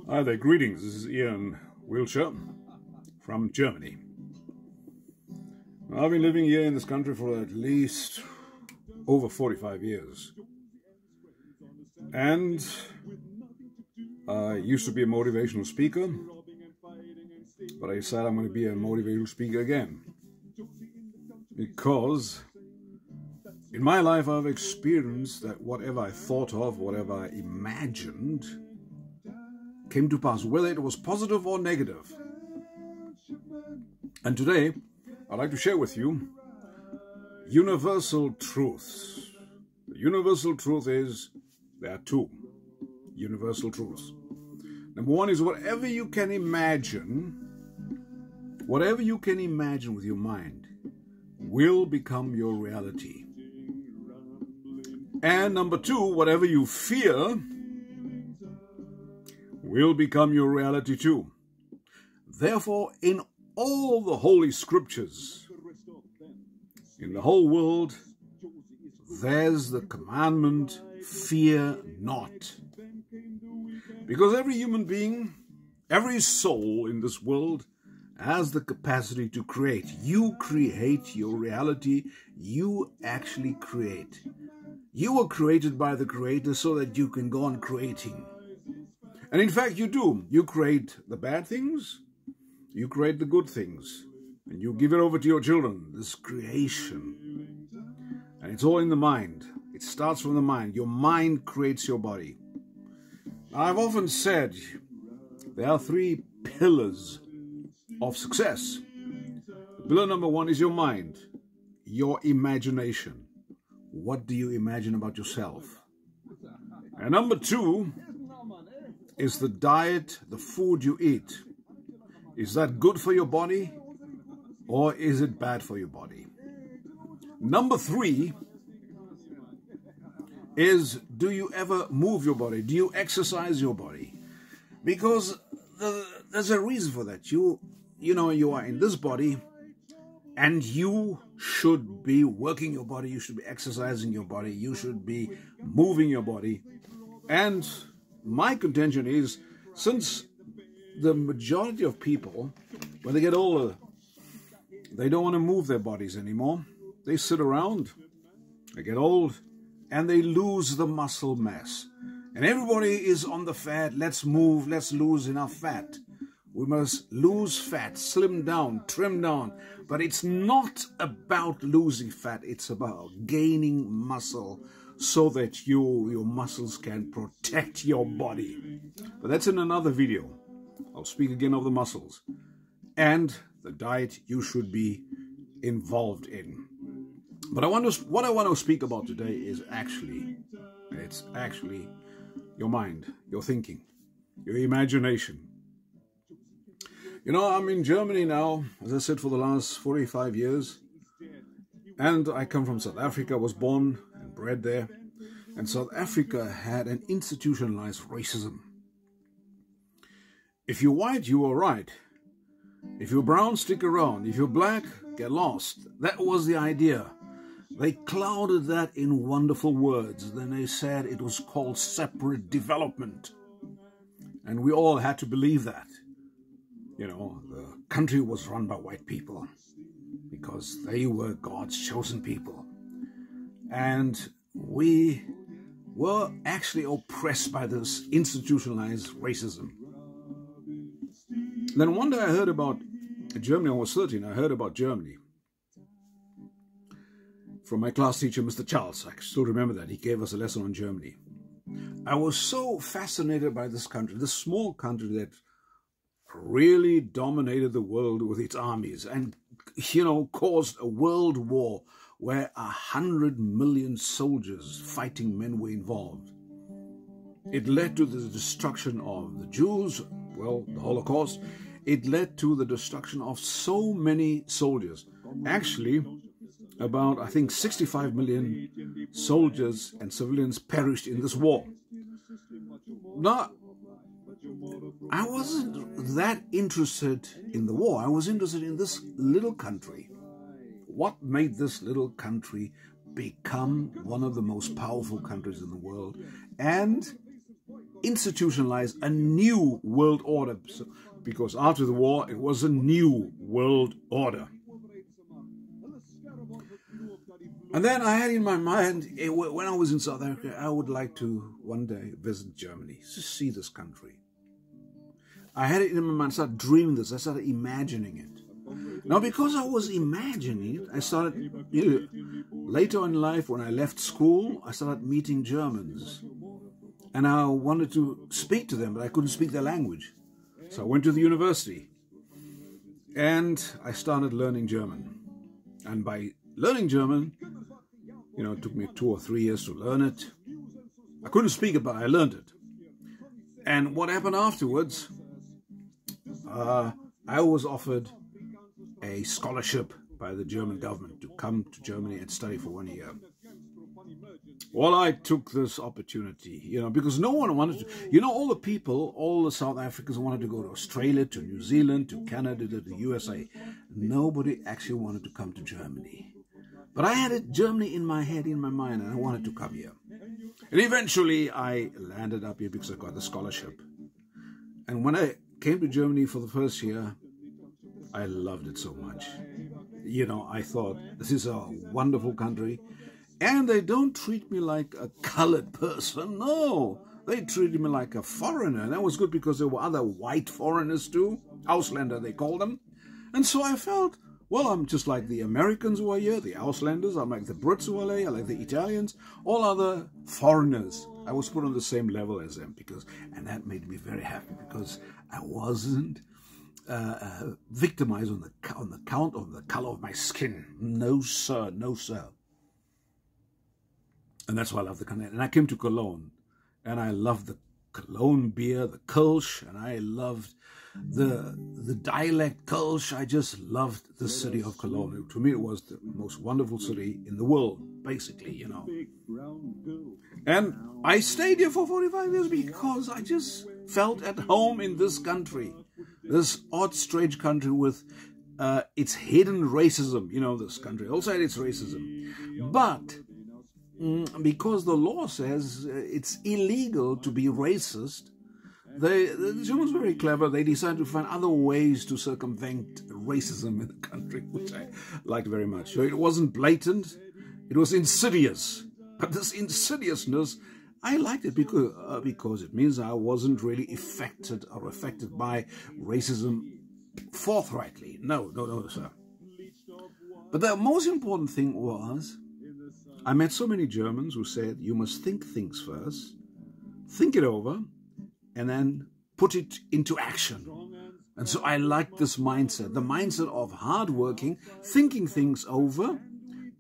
Hi there, greetings. This is Ian, Wiltshire, from Germany. I've been living here in this country for at least over 45 years. And I used to be a motivational speaker, but I decided I'm going to be a motivational speaker again. Because in my life I've experienced that whatever I thought of, whatever I imagined, came to pass, whether it was positive or negative. And today, I'd like to share with you universal truths. The universal truth is, there are two universal truths. Number one is whatever you can imagine with your mind will become your reality. And number two, whatever you fear will become your reality too. Therefore, in all the holy scriptures, in the whole world, there's the commandment, fear not. Because every human being, every soul in this world has the capacity to create. You create your reality. You actually create. You were created by the Creator so that you can go on creating. And in fact, you do. You create the bad things, you create the good things, and you give it over to your children, this creation. And it's all in the mind. It starts from the mind. Your mind creates your body. I've often said there are three pillars of success. Pillar number one is your mind, your imagination. What do you imagine about yourself? And number two is the diet, the food you eat. Is that good for your body or is it bad for your body? Number three is, do you ever move your body? Do you exercise your body? Because there's a reason for that. You are in this body and you should be working your body. You should be exercising your body. You should be moving your body. And my contention is, since the majority of people, when they get older, they don't want to move their bodies anymore. They sit around, they get old, and they lose the muscle mass. And everybody is on the fad. Let's move, let's lose enough fat. We must lose fat, slim down, trim down. But it's not about losing fat. It's about gaining muscle so that your muscles can protect your body. But that's in another video. I'll speak again of the muscles and the diet you should be involved in. But what I want to speak about today is actually your mind, your thinking, your imagination. I'm in Germany now, as I said, for the last 45 years. And I come from South Africa, was born and bred there. And South Africa had an institutionalized racism. If you're white, you are right. If you're brown, stick around. If you're black, get lost. That was the idea. They clouded that in wonderful words. Then they said it was called separate development. And we all had to believe that. The country was run by white people because they were God's chosen people. And we were actually oppressed by this institutionalized racism. Then one day I heard about Germany. I was 13. I heard about Germany from my class teacher, Mr. Charles. I still remember that. He gave us a lesson on Germany. I was so fascinated by this country, this small country that really dominated the world with its armies and, caused a world war where 100 million soldiers, fighting men, were involved. It led to the destruction of the Jews, the Holocaust. It led to the destruction of so many soldiers. Actually, about, I think, 65 million soldiers and civilians perished in this war. Now, I wasn't that interested in the war. I was interested in this little country. What made this little country become one of the most powerful countries in the world? And institutionalize a new world order, because after the war it was a new world order. And then I had in my mind, when I was in South Africa, I would like to one day visit Germany, to see this country. I had it in my mind, I started dreaming this, I started imagining it. Now, because I was imagining it, I started, later in life, when I left school, I started meeting Germans. And I wanted to speak to them, but I couldn't speak their language. So I went to the university. And I started learning German. And by learning German, it took me 2 or 3 years to learn it. I couldn't speak it, but I learned it. And what happened afterwards, I was offered a scholarship by the German government to come to Germany and study for 1 year. Well, I took this opportunity, because no one wanted to, all the people, all the South Africans wanted to go to Australia, to New Zealand, to Canada, to the USA. Nobody actually wanted to come to Germany. But I had Germany in my head, in my mind, and I wanted to come here. And eventually I landed up here because I got the scholarship. And when I came to Germany for the first year, I loved it so much. I thought, this is a wonderful country. And they don't treat me like a colored person. No, they treated me like a foreigner. And that was good because there were other white foreigners too. Ausländer, they call them. And so I felt, well, I'm just like the Americans who are here, the Ausländers. I'm like the Brits who are here, I like the Italians, all other foreigners. I was put on the same level as them and that made me very happy because I wasn't victimized on the count of the color of my skin. No, sir, no, sir. And that's why I love the country. And I came to Cologne, and I loved the Cologne beer, the Kölsch, and I loved the dialect Kölsch. I just loved the city of Cologne. To me, it was the most wonderful city in the world, basically, And I stayed here for 45 years because I just felt at home in this country. This odd, strange country with its hidden racism, this country also had its racism. But because the law says it's illegal to be racist, the Germans were very clever. They decided to find other ways to circumvent racism in the country, which I liked very much. So it wasn't blatant, it was insidious. But this insidiousness, I liked it because it means I wasn't really affected by racism forthrightly. No, sir. But the most important thing was, I met so many Germans who said, you must think things first, think it over, and then put it into action. And so I liked this mindset, the mindset of hardworking, thinking things over,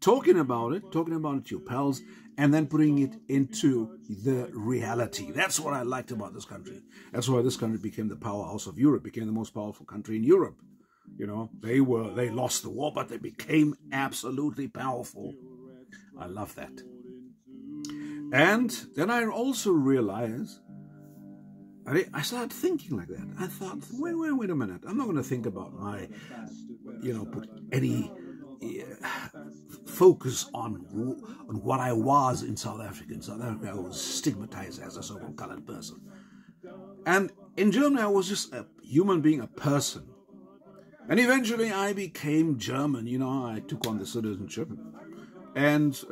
talking about it to your pals, and then putting it into the reality. That's what I liked about this country. That's why this country became the powerhouse of Europe, became the most powerful country in Europe. They lost the war, but they became absolutely powerful. I love that. And then I also realized, I started thinking like that. I thought, wait a minute. I'm not going to think about my, put any focus on what I was in South Africa. In South Africa, I was stigmatized as a so-called colored person. And in Germany, I was just a human being, a person. And eventually, I became German. I took on the citizenship. And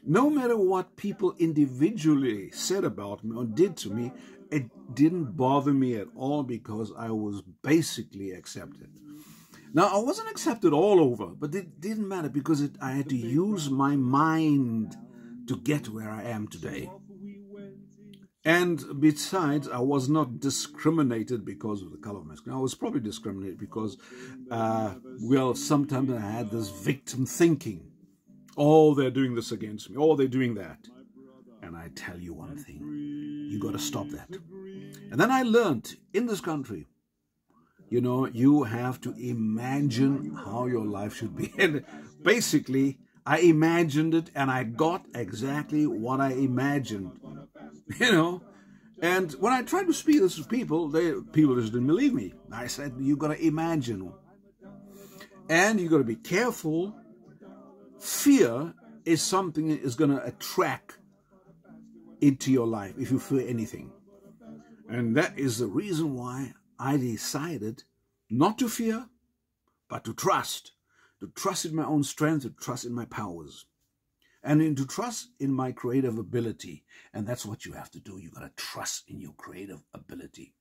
no matter what people individually said about me or did to me, it didn't bother me at all because I was basically accepted. Now, I wasn't accepted all over, but it didn't matter because I had to use my mind to get where I am today. And besides, I was not discriminated because of the color of my skin. I was probably discriminated because, sometimes I had this victim thinking. Oh, they're doing this against me. Oh, they're doing that. And I tell you one thing, you got to stop that. And then I learned in this country, you have to imagine how your life should be. And basically, I imagined it and I got exactly what I imagined, And when I tried to speak this to people, people just didn't believe me. I said, you got to imagine. And you got to be careful. Fear is something that is going to attract into your life if you fear anything. And that is the reason why I decided not to fear, but to trust in my own strength, to trust in my powers, and to trust in my creative ability. And that's what you have to do. You got to trust in your creative ability.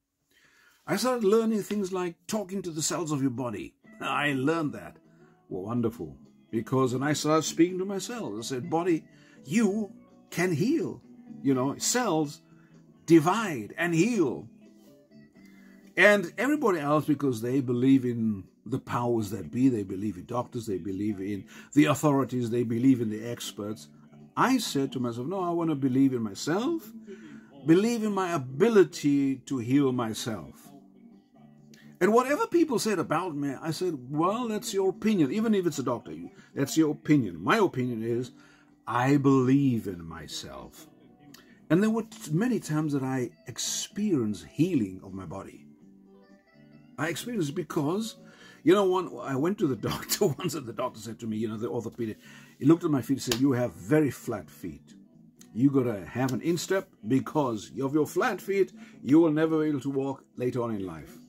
I started learning things like talking to the cells of your body. I learned that. Well, wonderful. Because when I started speaking to my cells, I said, body, you can heal. You know, cells divide and heal. And everybody else, because they believe in the powers that be, they believe in doctors, they believe in the authorities, they believe in the experts. I said to myself, no, I want to believe in myself, believe in my ability to heal myself. And whatever people said about me, I said, well, that's your opinion. Even if it's a doctor, that's your opinion. My opinion is, I believe in myself. And there were many times that I experienced healing of my body. I experienced it because, you know, I went to the doctor once, and the doctor said to me, you know, the orthopedic, he looked at my feet and said, you have very flat feet. You got to have an instep because of your flat feet, you will never be able to walk later on in life.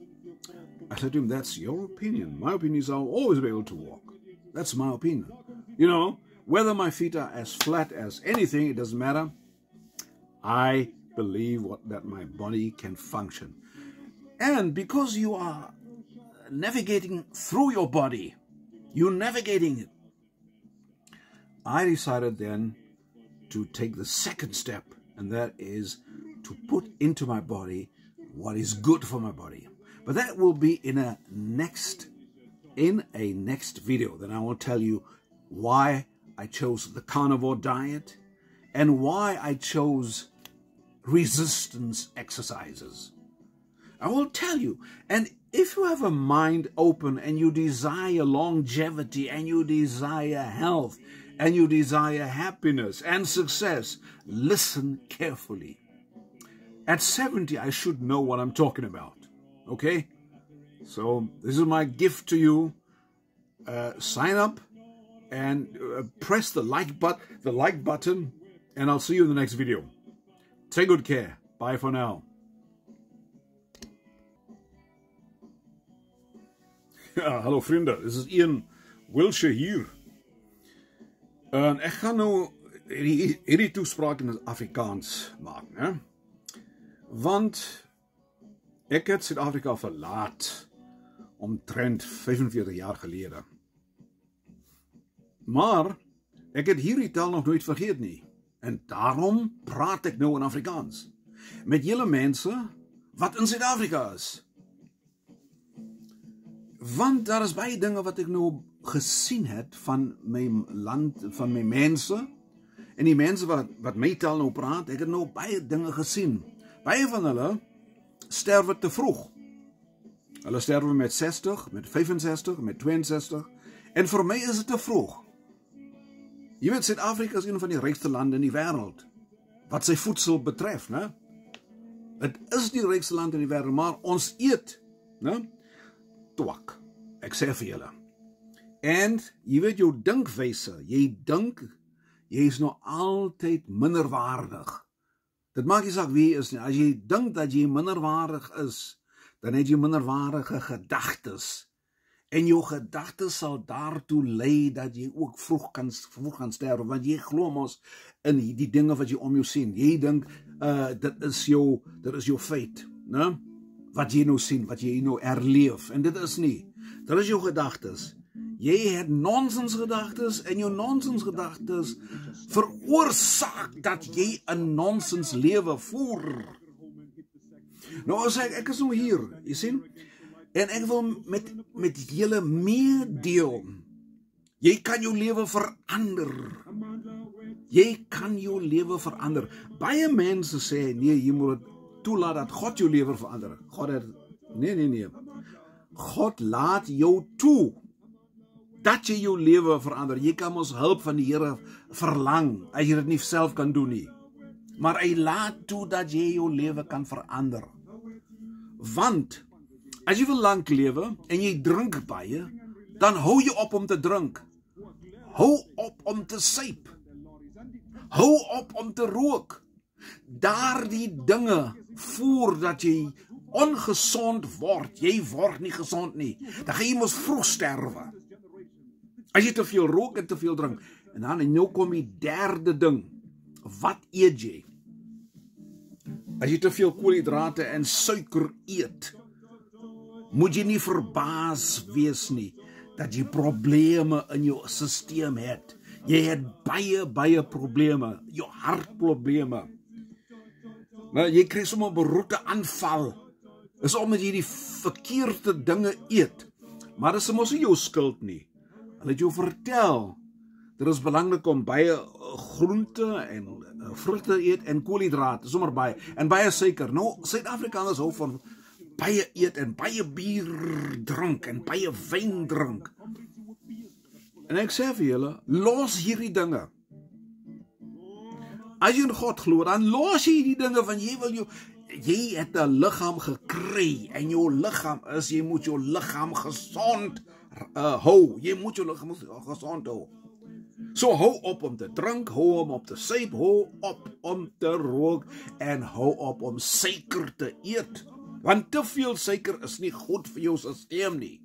I said to him, that's your opinion. My opinion is I'll always be able to walk. That's my opinion. You know, whether my feet are as flat as anything, it doesn't matter. I believe that my body can function. And because you are navigating through your body, you're navigating it, I decided then to take the second step, and that is to put into my body what is good for my body. But that will be in a next video. Then I will tell you why I chose the carnivore diet and why I chose resistance exercises. I will tell you. And if you have a mind open and you desire longevity and you desire health and you desire happiness and success, listen carefully. At 70, I should know what I'm talking about. Okay? So this is my gift to you. Sign up and press the like button, and I'll see you in the next video. Take good care. Bye for now. Ja, hallo vrienden, dit is Ian Wiltshire hier. En ek gaan nou hierdie toespraak in Afrikaans maak, né? Want ek het Suid-Afrika verlaat omtrent 45 jaar gelede. Maar ek het hierdie taal nog nooit vergeet nie. En daarom praat ek nou in Afrikaans. Met julle mense wat in Suid-Afrika is. Want daar is baie dinge wat ek nou gesien het van my land, van my mense. En die mense wat my taal nou praat, ek het nou baie dinge gesien. Baie van hulle sterwe te vroeg. Hulle sterwe met 60, met 65, met 62. En vir my is dit te vroeg. Jy weet, Suid-Afrika is een van die rykste lande in die wêreld, wat sy voedsel betref, né? Het is die rykste land in die wêreld, maar ons eet, né? Twak. Ek sê vir julle. En jy weet jou dinkwyse, jy dink, jy is nog altyd minderwaardig. Dit maak nie saak wie jy is nie. As jy dink dat jy minderwaardig is, dan het jy minderwaardige gedagtes. En jou gedagtes sal daartoe lei dat jy ook vroeg gaan sterwe, want jy glo mos in die dinge wat jy om jou sien. Jy dink, dit is jou feit, né? Wat jy nou sien, wat jy nou erleef, en dit is nie. Dit is jou gedagtes. Jy het nonsensgedagtes, en jou nonsensgedagtes veroorsaak dat jy 'n nonsens lewe voer. Nou as ek is nou hier, jy sien, en ek wil met julle meedeel. Jy kan jou lewe verander. Jy kan jou lewe verander. Baie mense sê, nee, jy moet toelaat dat God jou lewe verander. Nee. God laat jou toe dat jy jou lewe verander. Jy kan ons hulp van die Here verlang, as jy dit nie self kan doen nie. Maar hy laat toe dat jy jou lewe kan verander. Want as jy wil lank lewe en jy drink baie, dan hou jy op om te drink. Hou op om te suip. Hou op om te rook. Daardie dinge voordat jy ongesond word. Jy word nie gesond nie. Dan gaan jy mos vroeg sterwe. As jy te veel rook en te veel drink. En dan nou kom die derde ding. Wat eet jy? As jy te veel koolhidrate en suiker eet, moet jy nie verbaas wees nie dat jy probleme in jou stelsel het. Jy het baie probleme, jou hartprobleme. Nou, jy kry sommer 'n beroerte aanval. Is omdat jy die verkeerde dinge eet. Maar dit is mos nie jou skuld nie. Hulle het jou vertel, dit is belangrik om baie groente en vrugte eet en koolhidrate, sommer baie, en baie suiker. Nou, Suid-Afrikaners hou van baie eet en baie bier drink en baie wyn drink. En ek sê vir julle, los hierdie dinge. As jy in God glo, dan los jy die dinge van jy het 'n liggaam gekry en jou liggaam is, jy moet jou liggaam gesond hou. Jy moet jou liggaam gesond hou. So hou op om te drink, hou op om te suip, hou op om te rook en hou op om suiker te eet. Want te veel suiker is nie goed vir jou stelsel nie.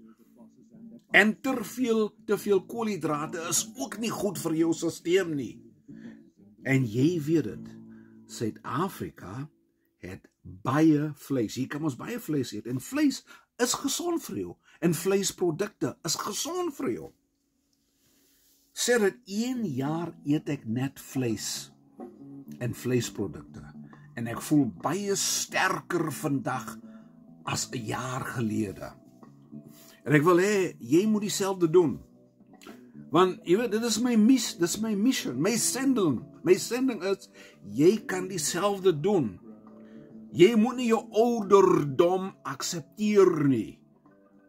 En te veel koolhidrate is ook nie goed vir jou stelsel nie. En jy weet dit, Suid-Afrika het baie vleis. Hier kan ons baie vleis eet. En vleis is gesond vir jou. En vleisprodukte is gesond vir jou. Sê dat 1 jaar eet ek net vleis en vleisprodukte. En ek voel baie sterker vandag as 'n jaar gelede. En ek wil hê, jy moet dieselfde doen. Want, jy weet, dit is my mission, my sending. My sending is, jy kan dieselfde doen. Jy moet nie jou ouderdom aksepteer nie.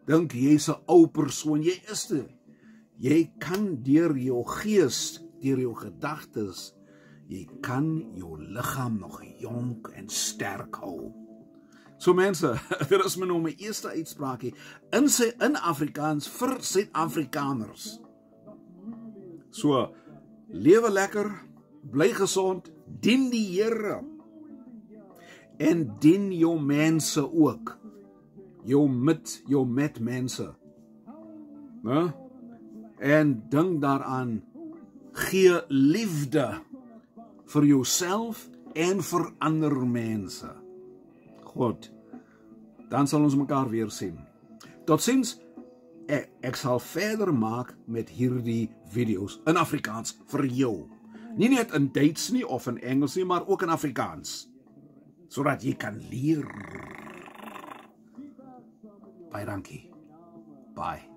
Dink jy's 'n ou persoon, jy is dit. Jy kan deur jou gees, deur jou gedagtes, jy kan jou liggaam nog jonk en sterk hou. So mense, dit is my nou my eerste uitspraakie in Afrikaans vir Suid-Afrikaners. So, lewe lekker, bly gesond, dien die Here. En dien jou mense ook. Jou medmense. Nou? En dink daaraan, gee liefde vir jouself en vir ander mense. Goed, dan sal ons mekaar weer sien. Totsiens, ek sal verder maak met hierdie video's in Afrikaans vir jou. Nie net in Duits nie of in Engels nie, maar ook in Afrikaans. Sodat jy kan leer. Baie dankie. Bye.